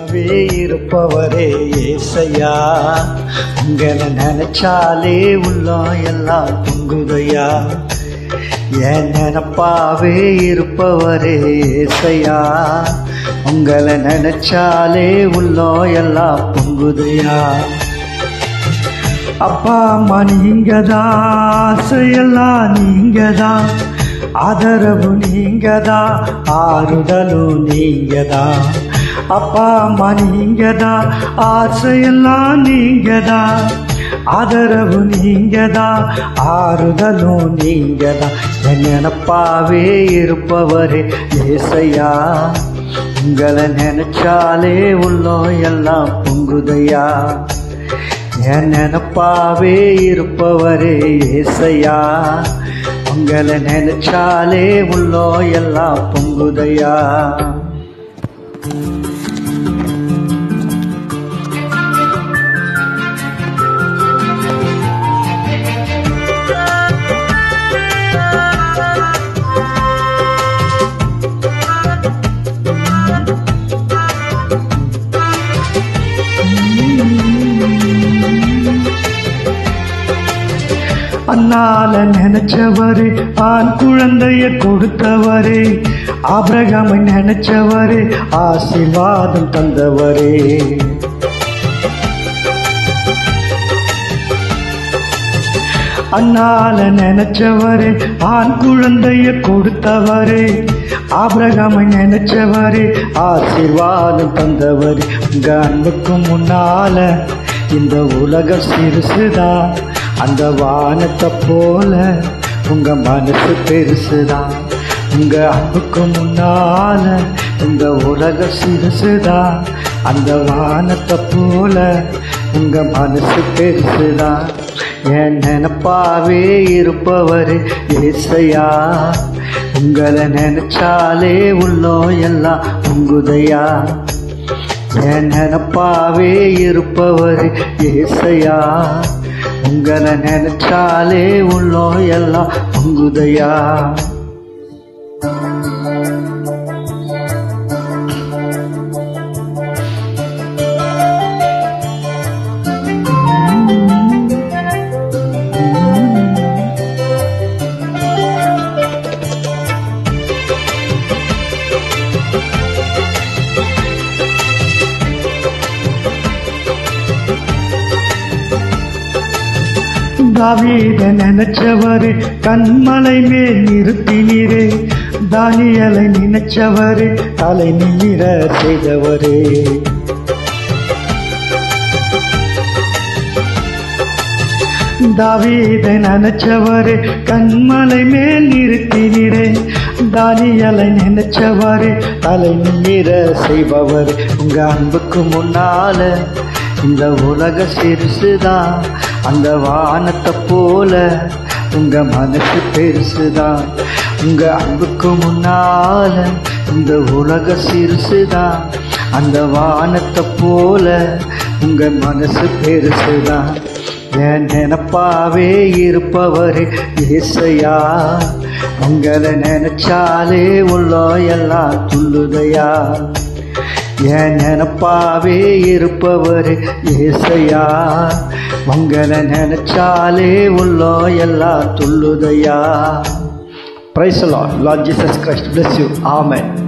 இருப்பவரே ஏசையா, உங்களை நினைச்சாலே உள்ளம் எல்லாம் பொங்குதையா. என் நினப்பாவே இருப்பவரே ஏசையா, உங்களை நினைச்சாலே உள்ளம் எல்லாம் பொங்குதையா. அப்பா அம்மா நீங்கதான், ஆசையெல்லாம் நீங்கதான், ஆதரவு நீங்கதான், ஆறுதலும் நீங்கதான். அப்பா அம்மா நீங்கதான், ஆசையெல்லாம் நீங்கதான், ஆதரவு நீங்கதான், ஆறுதலும் நீங்கதான். என் நினப்பாவே இருப்பவரே ஏசையா, உங்களை நினைச்சாலே உள்ளம் எல்லாம் பொங்குதையா. என் நினப்பாவே இருப்பவரே ஏசையா, உங்களை நினைச்சாலே உள்ளம் எல்லாம் பொங்குதையா. அண்ணால நினைச்சவரே, ஆண் குழந்தைய கொடுத்தவரே, ஆபிரகாமை நினைச்சவரே, ஆசீர்வாதம் தந்தவரே. அண்ணால நினைச்சவரே, ஆண் குழந்தைய கொடுத்தவரே, ஆபிரகாமை நினைச்சவரே, ஆசீர்வாதம் தந்தவரே. உங்க அன்புக்கு முன்னால இந்த உலகம் சிறுசுதான், அந்த வானத்தை போல உங்க மனசு பெருசுதான். உங்க அன்புக்கு முன்னால இந்த உலக சிறுசுதான், அந்த வானத்தை போல உங்க மனசு பெருசுதான். என் நினப்பாவே இருப்பவரே ஏசையா, உங்களை நினைச்சாலே உள்ளம் எல்லாம் பொங்குதையா. என் நினப்பாவே இருப்பவரே ஏசையா, உங்களை நினைச்சாலே உள்ளம் எல்லாம் பொங்குதையா. தாவீதை நினைச்சவரே, கண்மலை மேல் நிறுத்தினீரே, தானியேலை நினைச்சவரே, தலை நிமிர செய்தவரே. தாவீதை நினைச்சவரே, கண்மலை மேல் நிறுத்தினீரே, தானியேலை நினைச்சவரே, தலை நிமிர செய்பவர். உங்க அன்புக்கு முன்னால இந்த உலக சிறுசுதான், அந்த வானத்தை போல உங்க மனசு பெருசுதான். உங்க அன்புக்கு முன்னால இந்த உலக சிறுசுதான், அந்த வானத்தை போல உங்க மனசு பெருசுதான். என் நினப்பாவே இருப்பவரே ஏசையா, உங்களை நினைச்சாலே உள்ளம் எல்லாம் துள்ளுதையா. என் நினப்பாவே இருப்பவரே ஏசையா, உங்களை நினைச்சாலே உள்ளம் எல்லாம் துள்ளுதையா. Praise the Lord. Lord Jesus Christ bless you. Amen.